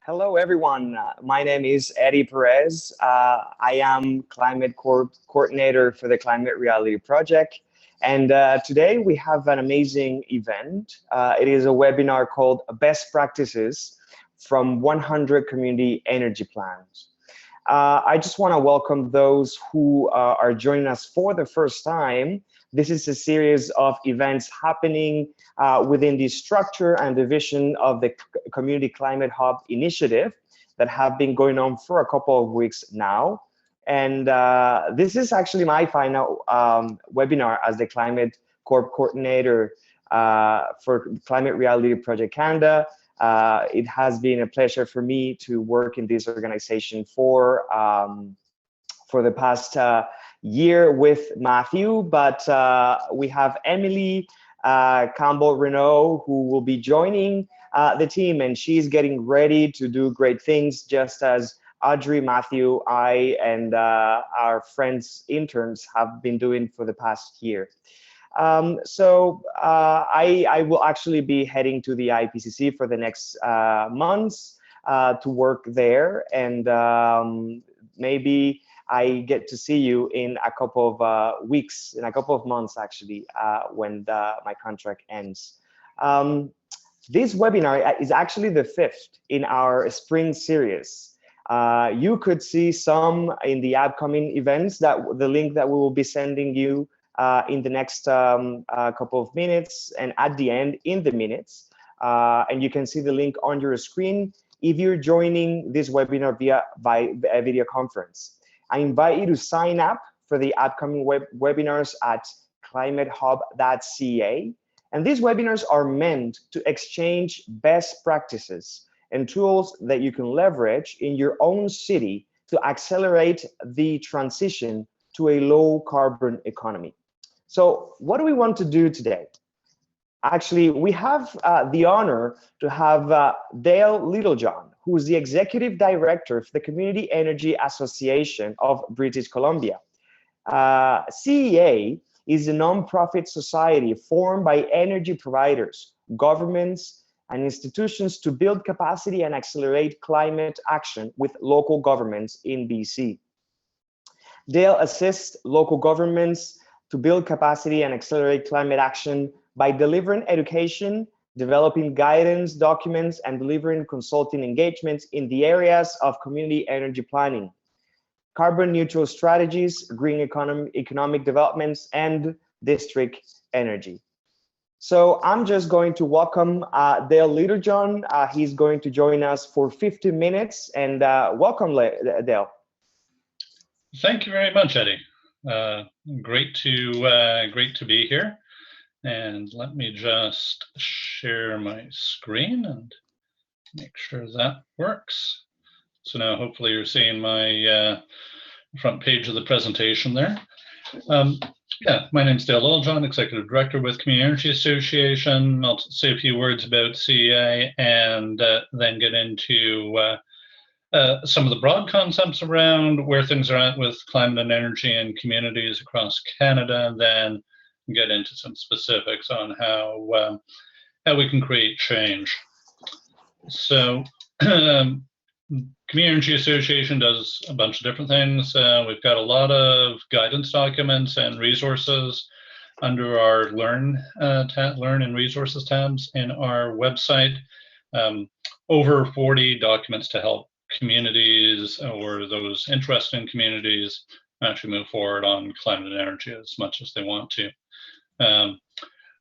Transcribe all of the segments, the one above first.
Hello, everyone. My name is Eddie Perez. I am Climate Coordinator for the Climate Reality Project. And today we have an amazing event. It is a webinar called Best Practices from 100 Community Energy Plans. I just want to welcome those who are joining us for the first time. This is a series of events happening within the structure and the vision of the Community Climate Hub initiative that have been going on for a couple of weeks now. And this is actually my final webinar as the Climate Corp coordinator for Climate Reality Project Canada. It has been a pleasure for me to work in this organization for the past year with Matthew, but we have Emily Campbell-Renaud who will be joining the team, and she's getting ready to do great things, just as Audrey, Matthew, I, and our friends interns have been doing for the past year. I will actually be heading to the IPCC for the next months to work there, and maybe I get to see you in a couple of weeks, in a couple of months actually, when my contract ends. This webinar is actually the 5th in our spring series. You could see some in the upcoming events, that the link that we will be sending you in the next couple of minutes, and at the end in the minutes. And you can see the link on your screen if you're joining this webinar via video conference. I invite you to sign up for the upcoming webinars at climatehub.ca. And these webinars are meant to exchange best practices and tools that you can leverage in your own city to accelerate the transition to a low carbon economy. So what do we want to do today? Actually, we have the honor to have Dale Littlejohn, who is the Executive Director for the Community Energy Association of British Columbia. CEA is a non-profit society formed by energy providers, governments, and institutions to build capacity and accelerate climate action with local governments in BC. Dale assists local governments to build capacity and accelerate climate action by delivering education, developing guidance documents, and delivering consulting engagements in the areas of community energy planning, carbon neutral strategies, green economic developments, and district energy. So I'm just going to welcome Dale Littlejohn. He's going to join us for 50 minutes, and welcome, Dale. Thank you very much, Eddie. Great to be here. And let me just share my screen and make sure that works. So now hopefully you're seeing my front page of the presentation there. Yeah, my name's Dale Littlejohn, Executive Director with Community Energy Association. I'll say a few words about CEA and then get into some of the broad concepts around where things are at with climate and energy and communities across Canada, and then get into some specifics on how we can create change. So Community Energy Association does a bunch of different things. We've got a lot of guidance documents and resources under our Learn and Resources tabs in our website. Over 40 documents to help communities or those interested in communities actually move forward on climate and energy as much as they want to.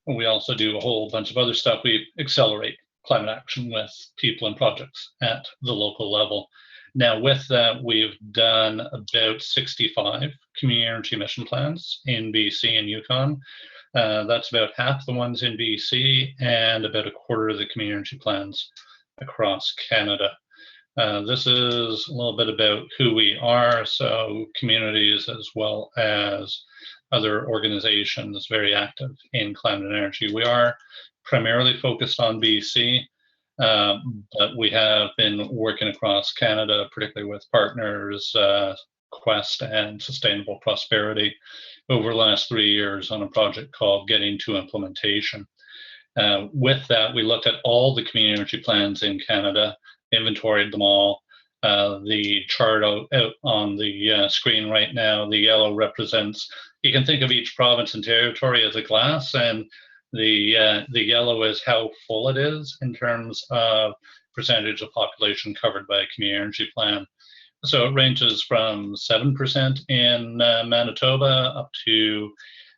We also do a whole bunch of other stuff. We accelerate climate action with people and projects at the local level. Now, with that, we've done about 65 community energy mission plans in BC and Yukon. That's about half the ones in BC and about a quarter of the community energy plans across Canada. This is a little bit about who we are, so communities as well as other organizations very active in climate and energy. We are primarily focused on BC, but we have been working across Canada, particularly with partners, Quest and Sustainable Prosperity, over the last 3 years on a project called Getting to Implementation. With that, we looked at all the community energy plans in Canada, inventoried them all. The chart out on the screen right now, the yellow represents, you can think of each province and territory as a glass, and the yellow is how full it is in terms of percentage of population covered by a community energy plan. So it ranges from 7% in Manitoba up to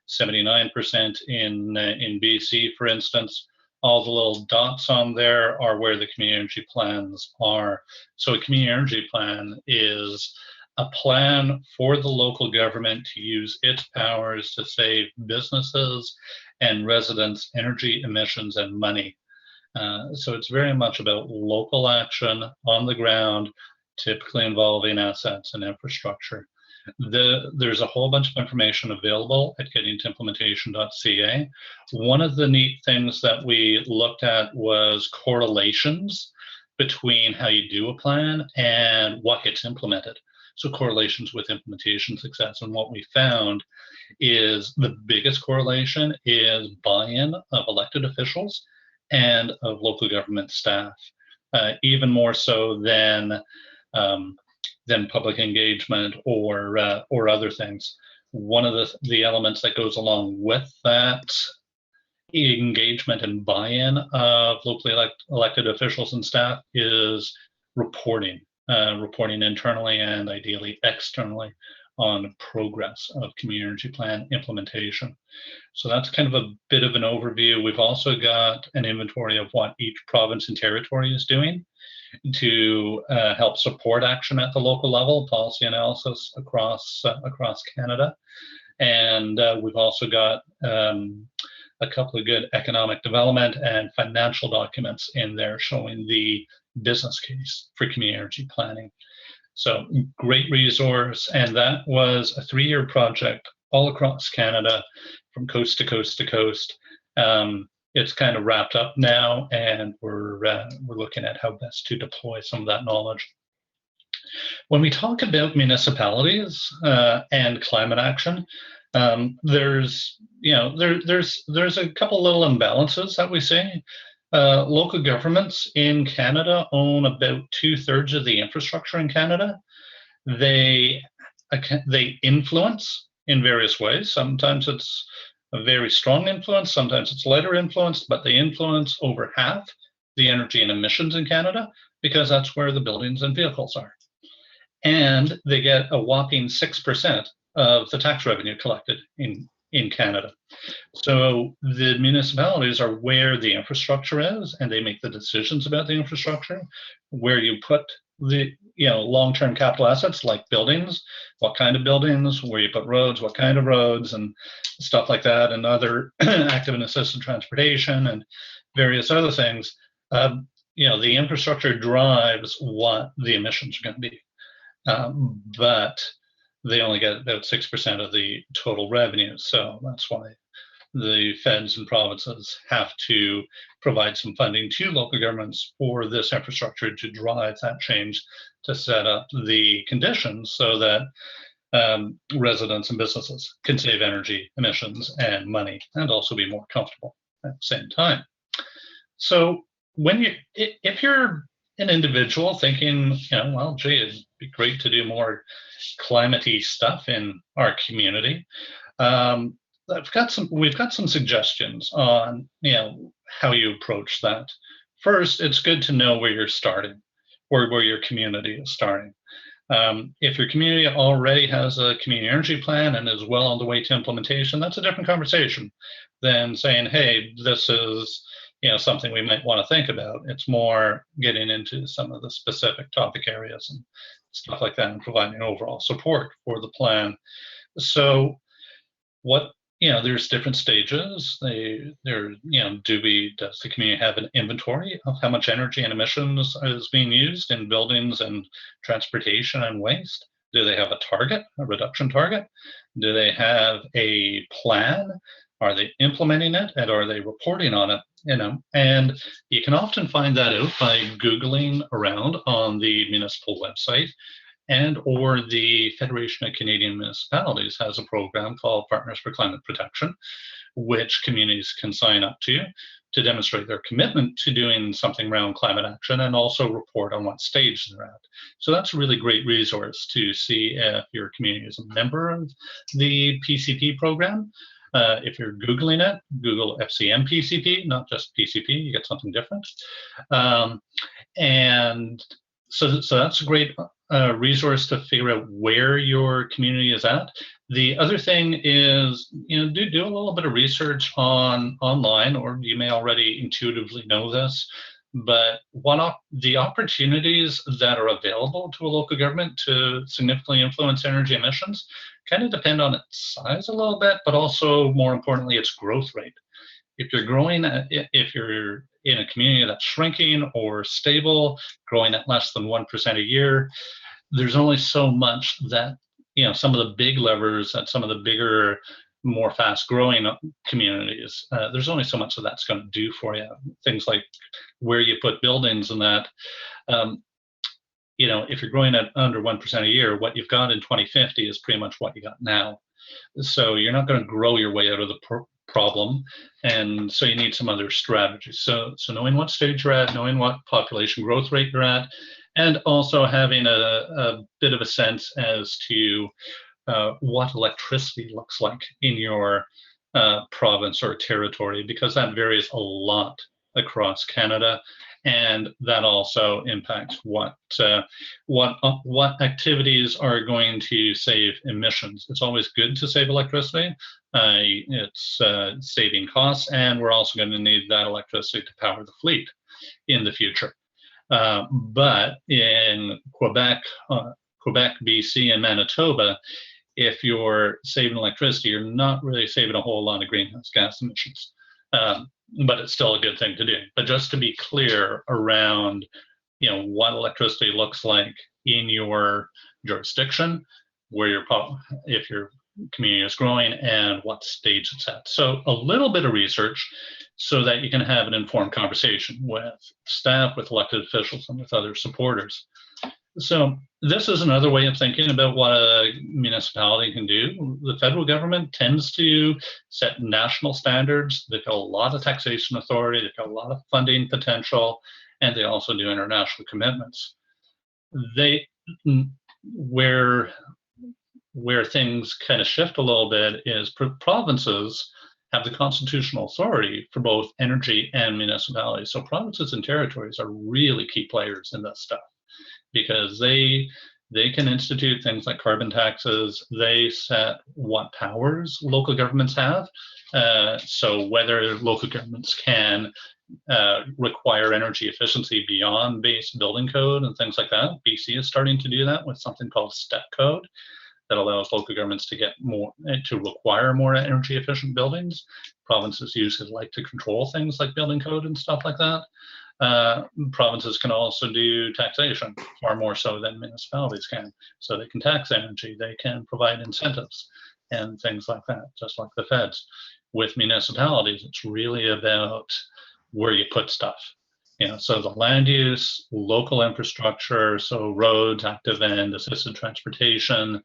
79% in BC, for instance. All the little dots on there are where the community energy plans are. So a community energy plan is a plan for the local government to use its powers to save businesses and residents energy, emissions, and money. So it's very much about local action on the ground, typically involving assets and infrastructure. There's a whole bunch of information available at gettingtoimplementation.ca. One of the neat things that we looked at was correlations between how you do a plan and what gets implemented. So correlations with implementation success. And what we found is the biggest correlation is buy-in of elected officials and of local government staff, even more so than public engagement or other things. One of the elements that goes along with that engagement and buy-in of locally elected officials and staff is reporting internally and ideally externally on progress of community energy plan implementation. So that's kind of a bit of an overview. We've also got an inventory of what each province and territory is doing to help support action at the local level, policy analysis across Canada. And we've also got a couple of good economic development and financial documents in there showing the business case for community energy planning. So great resource, and that was a 3-year project all across Canada from coast to coast to coast. It's kind of wrapped up now, and we're looking at how best to deploy some of that knowledge. When we talk about municipalities and climate action, there's a couple little imbalances that we see. Local governments in Canada own about 2/3 of the infrastructure in Canada. They influence in various ways. Sometimes it's a very strong influence, sometimes it's lighter influence, but they influence over half the energy and emissions in Canada because that's where the buildings and vehicles are. And they get a whopping 6% of the tax revenue collected in Canada. So the municipalities are where the infrastructure is, and they make the decisions about the infrastructure, where you put the long-term capital assets like buildings, what kind of buildings, where you put roads, what kind of roads, and stuff like that, and other active and assisted transportation and various other things. The infrastructure drives what the emissions are going to be, but they only get about 6% of the total revenue. So that's why the feds and provinces have to provide some funding to local governments for this infrastructure to drive that change, to set up the conditions so that residents and businesses can save energy, emissions, and money, and also be more comfortable at the same time. So if you're an individual thinking, well, gee, it'd be great to do more climate-y stuff in our community, we've got some suggestions on how you approach that. First, it's good to know where you're starting, or where your community is starting. If your community already has a community energy plan and is well on the way to implementation, that's a different conversation than saying, hey, this is something we might want to think about. It's more getting into some of the specific topic areas and stuff like that and providing overall support for the plan. So there's different stages. Does the community have an inventory of how much energy and emissions is being used in buildings and transportation and waste? Do they have a target, a reduction target? Do they have a plan? Are they implementing it, and are they reporting on it? And you can often find that out by Googling around on the municipal website, and or the Federation of Canadian Municipalities has a program called Partners for Climate Protection, which communities can sign up to to demonstrate their commitment to doing something around climate action and also report on what stage they're at. So that's a really great resource to see if your community is a member of the PCP program. If you're Googling it, Google FCM PCP, not just PCP, you get something different. And so that's a great resource to figure out where your community is at. The other thing is, do a little bit of research online, or you may already intuitively know this, but the opportunities that are available to a local government to significantly influence energy emissions kind of depend on its size a little bit, but also more importantly, its growth rate. If you're in a community that's shrinking or stable, growing at less than 1% a year, there's only so much that, some of the big levers at some of the bigger, more fast growing communities, there's only so much that's going to do for you. Things like where you put buildings and that, if you're growing at under 1% a year, what you've got in 2050 is pretty much what you got now. So you're not going to grow your way out of the problem, and so you need some other strategies. So knowing what stage you're at, knowing what population growth rate you're at, and also having a bit of a sense as to what electricity looks like in your province or territory, because that varies a lot across Canada, and that also impacts what activities are going to save emissions. It's always good to save electricity. It's saving costs, and we're also going to need that electricity to power the fleet in the future. But in Quebec, BC, and Manitoba, if you're saving electricity, you're not really saving a whole lot of greenhouse gas emissions. But it's still a good thing to do. But just to be clear around, what electricity looks like in your jurisdiction, if your community is growing, and what stage it's at. So a little bit of research so that you can have an informed conversation with staff, with elected officials, and with other supporters. So this is another way of thinking about what a municipality can do. The federal government tends to set national standards. They've got a lot of taxation authority, they've got a lot of funding potential, and they also do international commitments. Where things kind of shift a little bit is provinces have the constitutional authority for both energy and municipalities. So provinces and territories are really key players in this stuff, because they can institute things like carbon taxes. They set what powers local governments have. So whether local governments can require energy efficiency beyond base building code and things like that. BC is starting to do that with something called step code that allows local governments to require more energy efficient buildings. Provinces usually like to control things like building code and stuff like that. Provinces can also do taxation far more so than municipalities can. So they can tax energy, they can provide incentives and things like that, just like the feds. With municipalities, it's really about where you put stuff. So the land use, local infrastructure, so roads, active and assisted transportation,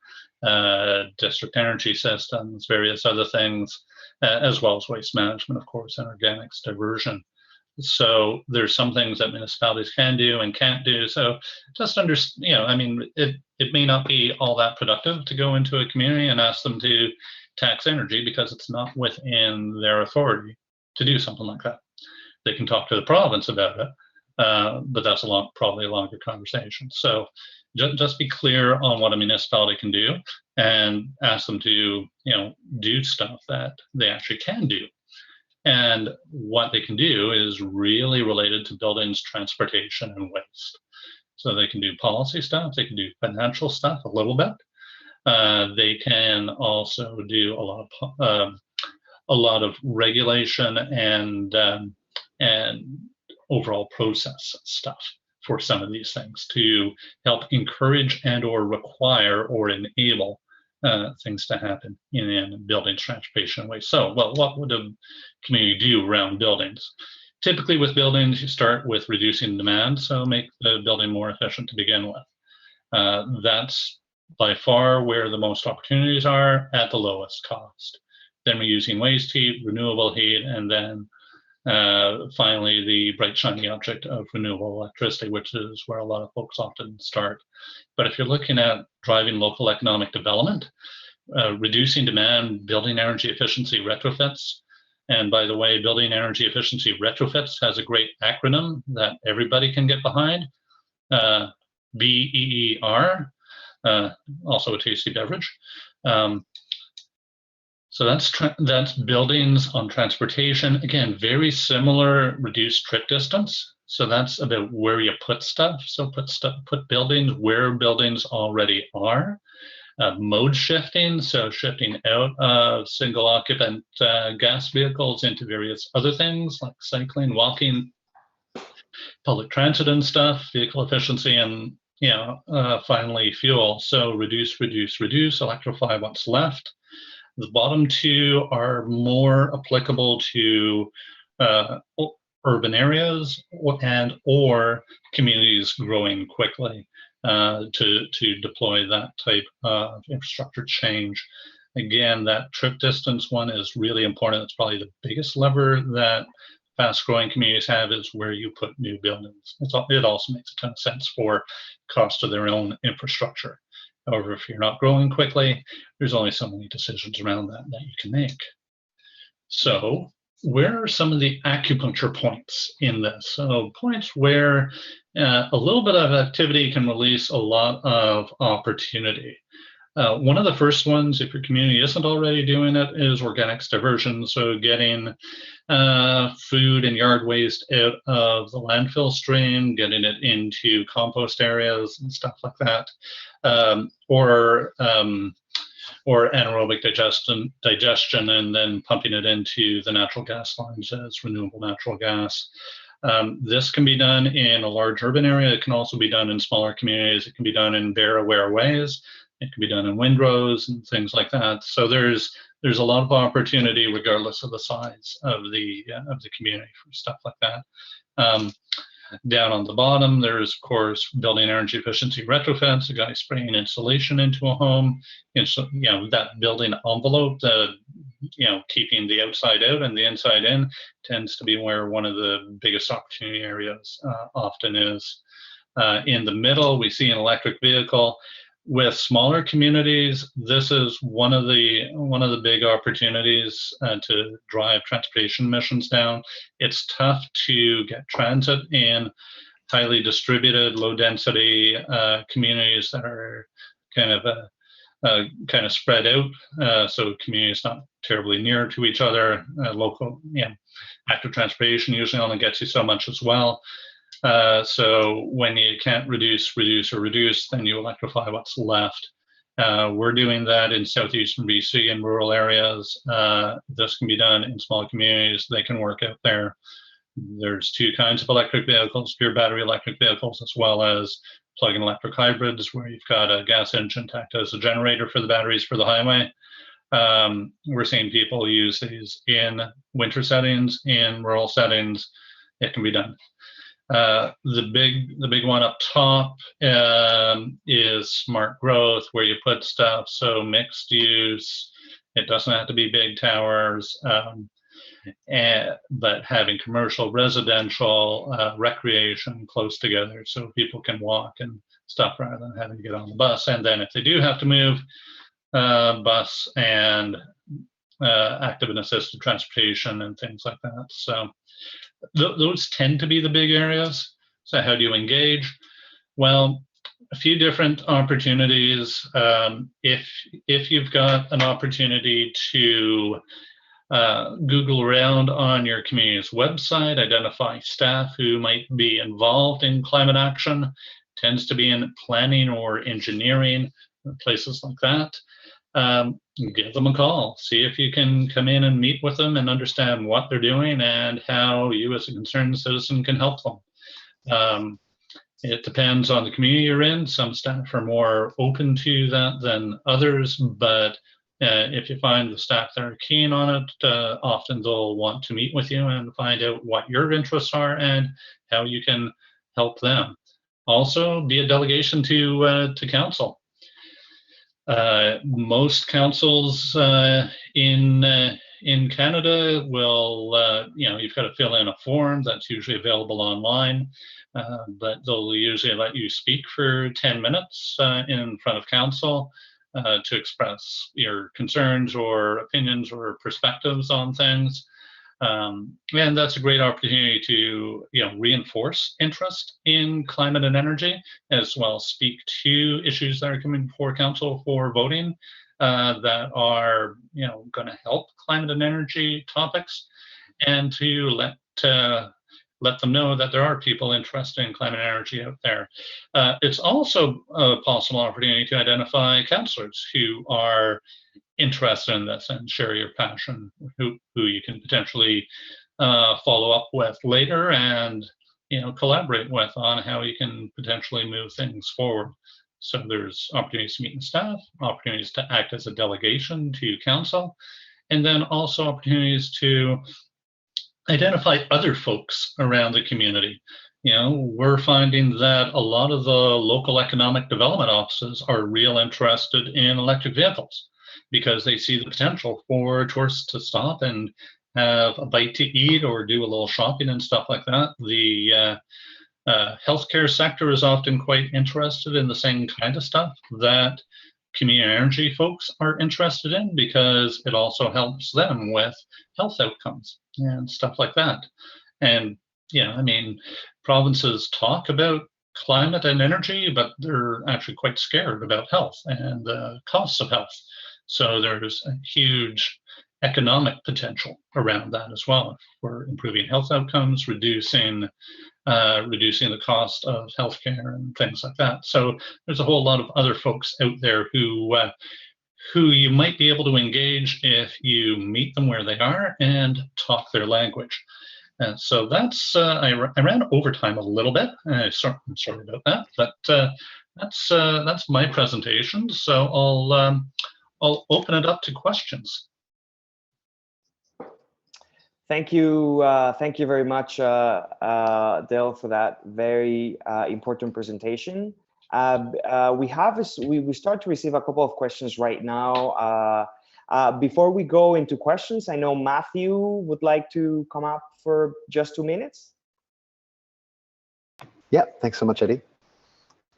district energy systems, various other things, as well as waste management, of course, and organics diversion. So there's some things that municipalities can do and can't do. So just it may not be all that productive to go into a community and ask them to tax energy, because it's not within their authority to do something like that. They can talk to the province about it, but that's probably a longer conversation. So just be clear on what a municipality can do, and ask them to do stuff that they actually can do. And what they can do is really related to buildings, transportation, and waste. So they can do policy stuff, they can do financial stuff a little bit. They can also do a lot of regulation and overall process stuff for some of these things to help encourage and or require or enable things to happen in buildings, transportation, and waste. So, what would a community do around buildings? Typically with buildings, you start with reducing demand, so make the building more efficient to begin with. That's by far where the most opportunities are at the lowest cost. Then we're using waste heat, renewable heat, and then finally, the bright shiny object of renewable electricity, which is where a lot of folks often start. But if you're looking at driving local economic development, reducing demand, building energy efficiency retrofits, and by the way, building energy efficiency retrofits has a great acronym that everybody can get behind, BEER, also a tasty beverage. So that's buildings on transportation. Again, very similar reduced trip distance. So that's about where you put stuff. So put buildings where buildings already are. Mode shifting, so shifting out of single occupant gas vehicles into various other things like cycling, walking, public transit and stuff, vehicle efficiency, and finally fuel. So reduce, reduce, reduce, electrify what's left. The bottom two are more applicable to urban areas or communities growing quickly to deploy that type of infrastructure change. Again, that trip distance one is really important. It's probably the biggest lever that fast-growing communities have, is where you put new buildings. It also makes a ton of sense for cost of their own infrastructure. However, if you're not growing quickly, there's only so many decisions around that you can make. So where are some of the acupuncture points in this? So points where a little bit of activity can release a lot of opportunity. One of the first ones, if your community isn't already doing it, is organics diversion. So getting food and yard waste out of the landfill stream, getting it into compost areas and stuff like that, or anaerobic digestion, and then pumping it into the natural gas lines as renewable natural gas. This can be done in a large urban area. It can also be done in smaller communities. It can be done in bare, aware ways. It can be done in windrows and things like that. So there's a lot of opportunity regardless of the size of the community for stuff like that. Down on the bottom, there's of course building energy efficiency retrofits, a guy spraying insulation into a home. And so, that building envelope, keeping the outside out and the inside in, tends to be where one of the biggest opportunity areas often is. In the middle, we see an electric vehicle. With smaller communities, this is one of the big opportunities to drive transportation emissions down. It's tough to get transit in highly distributed, low-density communities that are kind of spread out. So communities not terribly near to each other. Local, active transportation usually only gets you so much as well. So when you can't reduce, then you electrify what's left. We're doing that in southeastern BC in rural areas. This can be done in small communities. They can work out there. There's two kinds of electric vehicles, pure battery electric vehicles, as well as plug-in electric hybrids, where you've got a gas engine to act as a generator for the batteries for the highway. We're seeing people use these in winter settings, in rural settings. It can be done. The big one up top is smart growth, where you put stuff. So mixed use. It doesn't have to be big towers, but having commercial, residential, recreation close together, so people can walk and stuff rather than having to get on the bus. And then if they do have to move, bus and active and assisted transportation and things like that. So those tend to be the big areas. So how do you engage? Well, a few different opportunities. If you've got an opportunity to Google around on your community's website, identify staff who might be involved in climate action, tends to be in planning or engineering, places like that. Give them a call, see if you can come in and meet with them and understand what they're doing and how you as a concerned citizen can help them. It depends on the community you're in. Some staff are more open to that than others, but if you find the staff that are keen on it, often they'll want to meet with you and find out what your interests are and how you can help them. Also, be a delegation to council. Most councils in in Canada will, you've got to fill in a form that's usually available online, but they'll usually let you speak for 10 minutes in front of council to express your concerns or opinions or perspectives on things. And that's a great opportunity to reinforce interest in climate and energy, as well as speak to issues that are coming before council for voting that are going to help climate and energy topics, and to let them know that there are people interested in climate and energy out there. It's also a possible opportunity to identify councillors who are interested in this and share your passion, who you can potentially follow up with later and collaborate with on how you can potentially move things forward. So there's opportunities to meet with staff, opportunities to act as a delegation to council, and then also opportunities to identify other folks around the community. We're finding that a lot of the local economic development offices are real interested in electric vehicles because they see the potential for tourists to stop and have a bite to eat or do a little shopping and stuff like that. The healthcare sector is often quite interested in the same kind of stuff that community energy folks are interested in, because it also helps them with health outcomes and stuff like that. And provinces talk about climate and energy, but they're actually quite scared about health and the costs of health. So there's a huge economic potential around that as well for improving health outcomes, reducing the cost of healthcare and things like that. So there's a whole lot of other folks out there who you might be able to engage if you meet them where they are and talk their language. And so that's I ran overtime a little bit. I'm sorry about that, but that's my presentation. So I'll open it up to questions. Thank you very much, Dale, for that very important presentation. We start to receive a couple of questions right now. Before we go into questions, I know Matthew would like to come up for just 2 minutes. Yeah, thanks so much, Eddie.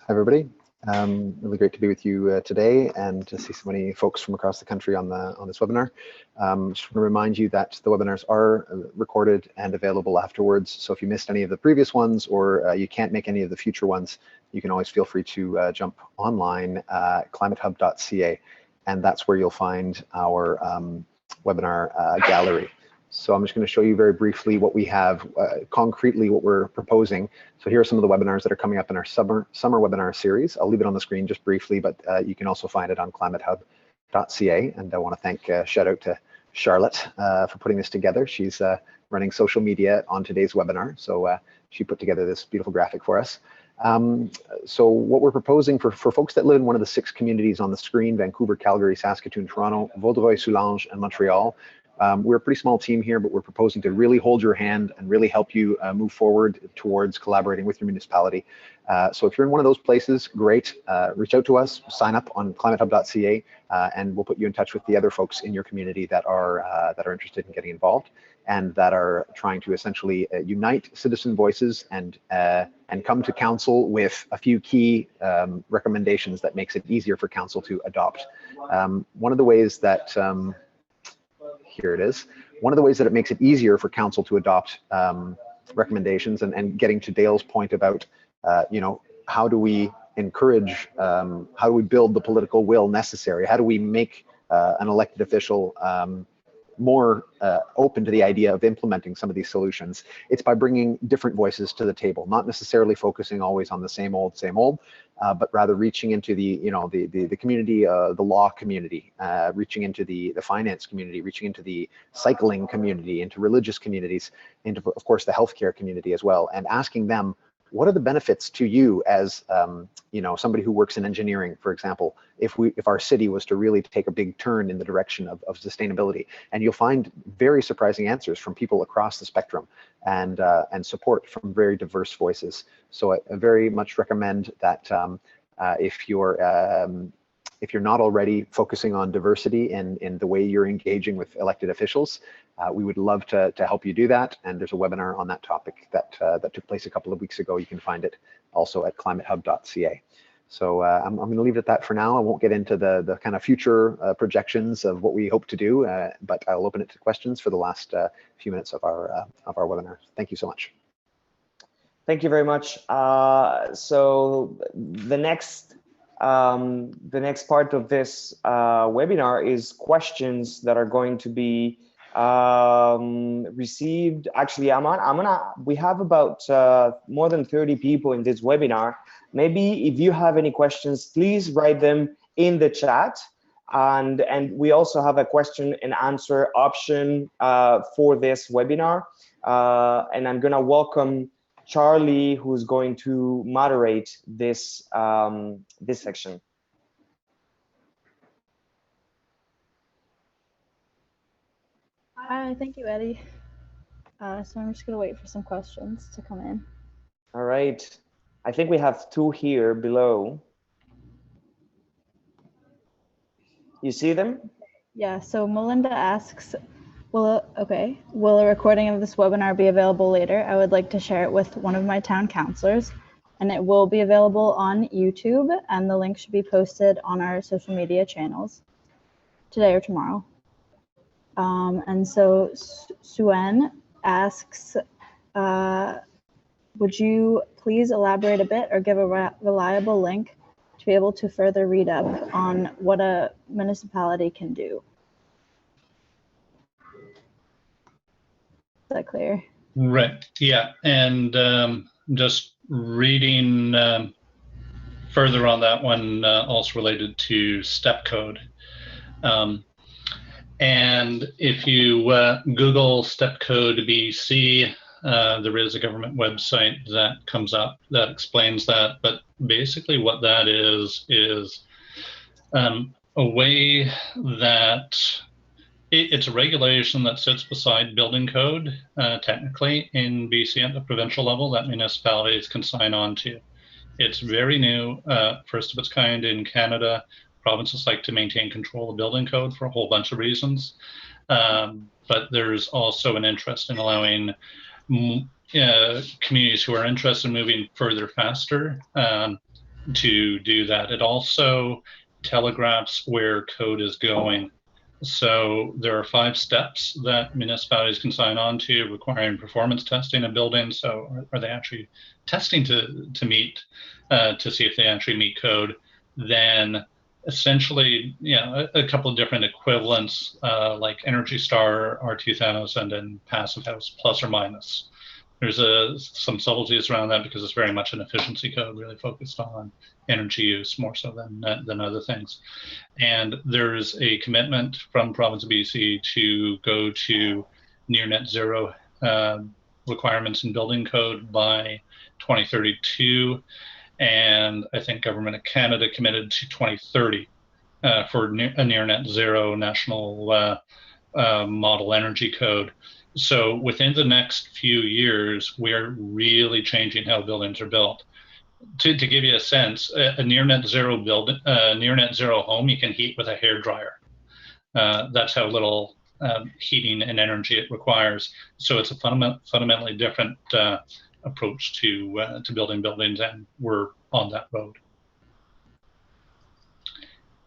Hi, everybody. Really great to be with you today and to see so many folks from across the country on this webinar. Just want to remind you that the webinars are recorded and available afterwards. So if you missed any of the previous ones or you can't make any of the future ones, you can always feel free to jump online, climatehub.ca, and that's where you'll find our webinar gallery. So I'm just going to show you very briefly what we have, concretely what we're proposing. So here are some of the webinars that are coming up in our summer webinar series. I'll leave it on the screen just briefly, but you can also find it on climatehub.ca. And I want to thank, shout out to Charlotte for putting this together. She's running social media on today's webinar. So she put together this beautiful graphic for us. So what we're proposing for folks that live in one of the 6 communities on the screen, Vancouver, Calgary, Saskatoon, Toronto, Vaudreuil-Soulanges, and Montreal. We're a pretty small team here, but we're proposing to really hold your hand and really help you move forward towards collaborating with your municipality. So if you're in one of those places, great. Reach out to us, sign up on climatehub.ca, and we'll put you in touch with the other folks in your community that are interested in getting involved and that are trying to essentially unite citizen voices and come to council with a few key recommendations that makes it easier for council to adopt. One of the ways that here it is. One of the ways that it makes it easier for council to adopt recommendations and getting to Dale's point about, how do we encourage, how do we build the political will necessary? How do we make an elected official more open to the idea of implementing some of these solutions? It's by bringing different voices to the table, not necessarily focusing always on the same old, but rather reaching into the community, the law community, reaching into the finance community, reaching into the cycling community, into religious communities, into, of course, the healthcare community as well, and asking them, what are the benefits to you as somebody who works in engineering, for example, if our city was to really take a big turn in the direction of sustainability? And you'll find very surprising answers from people across the spectrum and support from very diverse voices. So I very much recommend that if you're if you're not already focusing on diversity in the way you're engaging with elected officials, we would love to help you do that. And there's a webinar on that topic that took place a couple of weeks ago. You can find it also at climatehub.ca. So I'm going to leave it at that for now. I won't get into the kind of future projections of what we hope to do, but I'll open it to questions for the last few minutes of our webinar. Thank you so much. Thank you very much. So the next part of this webinar is questions that are going to be received. Actually, we have about more than 30 people in this webinar. Maybe if you have any questions, please write them in the chat. And we also have a question and answer option for this webinar. And I'm gonna welcome Charlie, who's going to moderate this this section. Hi, thank you, Eddie. So I'm just gonna wait for some questions to come in. All right, I think we have two here below. You see them? Yeah, so Melinda asks, will a recording of this webinar be available later? I would like to share it with one of my town councilors, and it will be available on YouTube, and the link should be posted on our social media channels today or tomorrow. And so Suen asks, would you please elaborate a bit or give a reliable link to be able to further read up on what a municipality can do? Is that clear? Right. Yeah. And just reading further on that one, also related to step code. And if you Google step code BC, there is a government website that comes up that explains that. But basically what that is a way that it's a regulation that sits beside building code, technically in BC at the provincial level, that municipalities can sign on to. It's very new, first of its kind in Canada. Provinces like to maintain control of building code for a whole bunch of reasons. But there's also an interest in allowing communities who are interested in moving further faster to do that. It also telegraphs where code is going. So there are 5 steps that municipalities can sign on to, requiring performance testing of buildings. So are they actually testing to meet, to see if they actually meet code? Then essentially, a couple of different equivalents like Energy Star, R2000, and Passive House, plus or minus. There's some subtleties around that because it's very much an efficiency code, really focused on energy use more so than other things. And there's a commitment from province of BC to go to near net zero requirements in building code by 2032. And I think Government of Canada committed to 2030 for a near net zero national model energy code. So within the next few years, we are really changing how buildings are built. To give you a sense, a near net zero home you can heat with a hairdryer. That's how little heating and energy it requires. So it's a fundamentally different approach to building buildings, and we're on that road.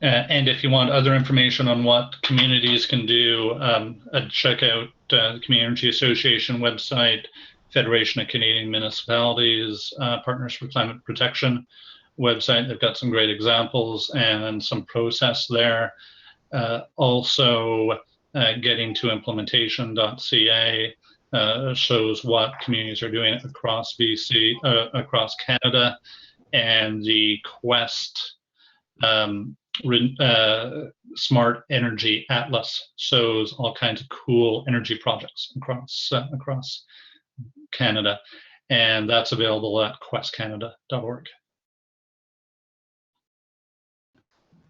And if you want other information on what communities can do, check out the Community Association website, Federation of Canadian Municipalities, Partners for Climate Protection website. They've got some great examples and some process there. Also, getting to implementation.ca shows what communities are doing across BC, across Canada, and the Quest Smart Energy Atlas shows all kinds of cool energy projects across Canada, and that's available at questcanada.org.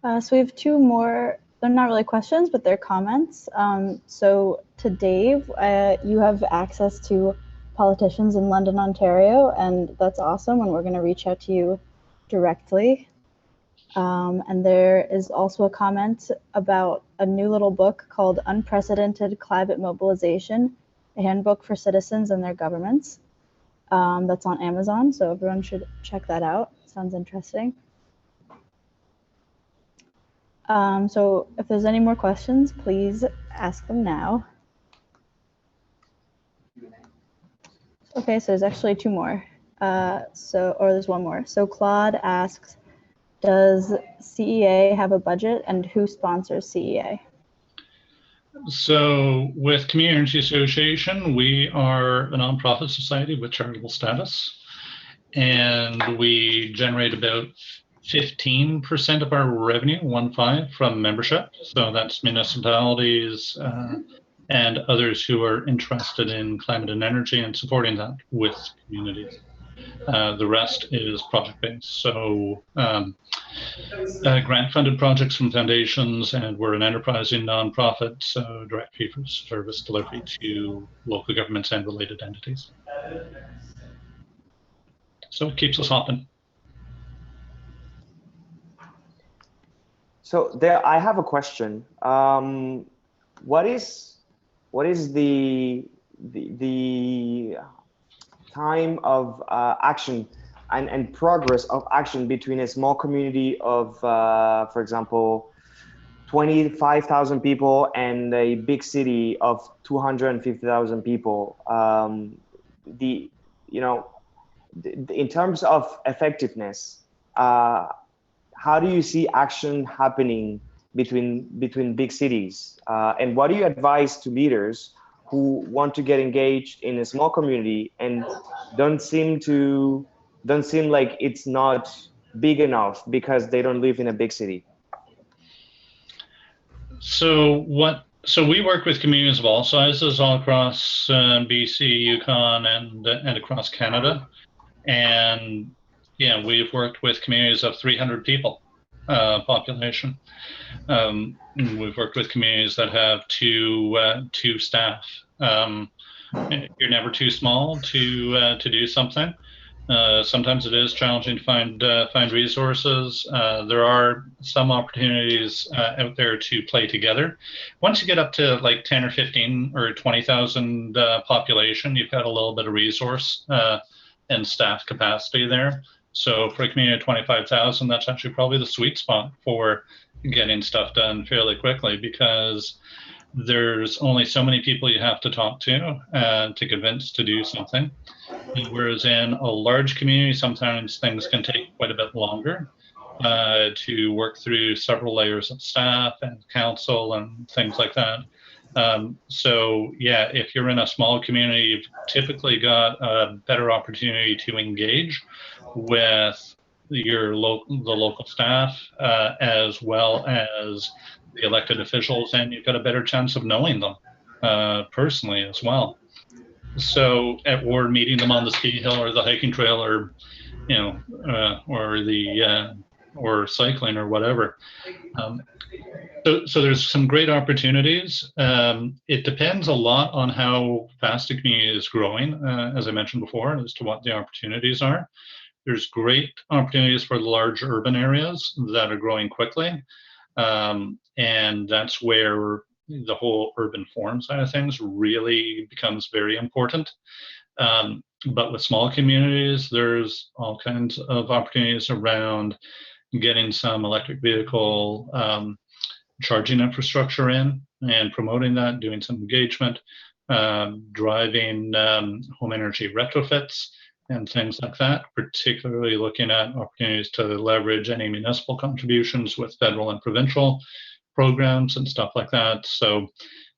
So we have 2 more. They're not really questions, but they're comments. So to Dave, you have access to politicians in London, Ontario, and that's awesome, and we're going to reach out to you directly. And there is also a comment about a new little book called Unprecedented Climate Mobilization, a handbook for citizens and their governments. That's on Amazon, so everyone should check that out. Sounds interesting. So if there's any more questions, please ask them now. Okay, so there's actually two more. Or there's one more. So Claude asks, does CEA have a budget, and who sponsors CEA? So with Community Energy Association, we are a nonprofit society with charitable status, and we generate about 15% of our revenue, 15, from membership. So that's municipalities and others who are interested in climate and energy and supporting that with communities. The rest is project-based. So grant-funded projects from foundations, and we're an enterprising nonprofit, so direct fee-for-service delivery to local governments and related entities. So it keeps us hopping. So there, I have a question. What is the time of action and progress of action between a small community of, for example, 25,000 people and a big city of 250,000 people? In terms of effectiveness, how do you see action happening between big cities? And what do you advise to leaders who want to get engaged in a small community and don't seem like it's not big enough because they don't live in a big city? So we work with communities of all sizes all across BC, Yukon, and across Canada. And yeah, we've worked with communities of 300 people population. We've worked with communities that have two staff. You're never too small to do something. Sometimes it is challenging to find resources. There are some opportunities out there to play together. Once you get up to like 10 or 15 or 20,000 population, you've got a little bit of resource and staff capacity there. So for a community of 25,000, that's actually probably the sweet spot for getting stuff done fairly quickly, because there's only so many people you have to talk to convince to do something. Whereas in a large community, sometimes things can take quite a bit longer to work through several layers of staff and council and things like that. So yeah, if you're in a small community, you've typically got a better opportunity to engage with the local staff as well as the elected officials, and you've got a better chance of knowing them personally as well. So or meeting them on the ski hill or the hiking trail, or or cycling or whatever. So there's some great opportunities. It depends a lot on how fast the community is growing, as I mentioned before, as to what the opportunities are. There's great opportunities for the large urban areas that are growing quickly. And that's where the whole urban form side of things really becomes very important. But with small communities, there's all kinds of opportunities around getting some electric vehicle charging infrastructure in and promoting that, doing some engagement, driving home energy retrofits and things like that, particularly looking at opportunities to leverage any municipal contributions with federal and provincial programs and stuff like that. So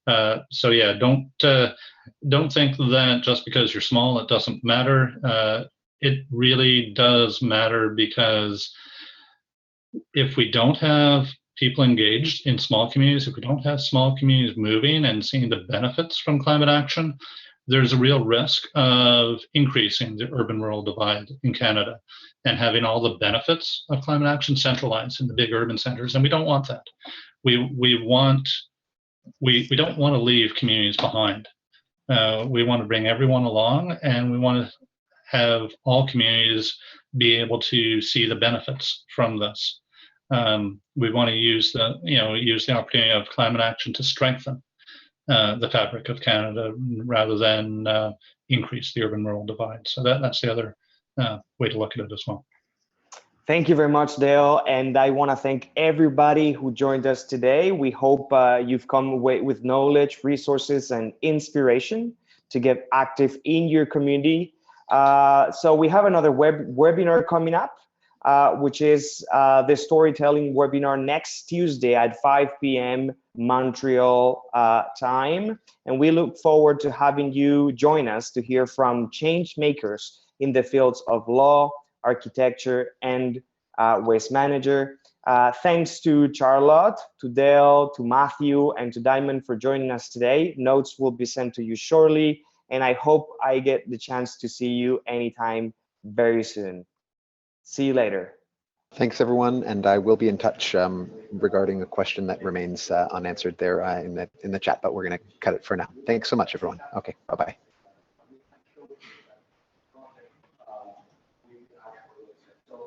yeah, don't think that just because you're small, it doesn't matter. It really does matter, because if we don't have people engaged in small communities, if we don't have small communities moving and seeing the benefits from climate action, there's a real risk of increasing the urban-rural divide in Canada and having all the benefits of climate action centralized in the big urban centers, and we don't want that. We don't want to leave communities behind. We want to bring everyone along, and we want to have all communities be able to see the benefits from this. we want to use the opportunity of climate action to strengthen the fabric of Canada rather than increase the urban-rural divide. So that's the other way to look at it as well. Thank you very much, Dale. And I want to thank everybody who joined us today. We hope you've come away with knowledge, resources, and inspiration to get active in your community. So we have another webinar coming up, which is the storytelling webinar next Tuesday at 5 p.m. Montreal time. And we look forward to having you join us to hear from change makers in the fields of law, architecture, and waste manager. Thanks to Charlotte, to Dale, to Matthew, and to Diamond for joining us today. Notes will be sent to you shortly, and I hope I get the chance to see you anytime very soon. See you later. Thanks, everyone, and I will be in touch regarding a question that remains unanswered there in the chat, but we're going to cut it for now. Thanks so much, everyone. Okay, bye-bye.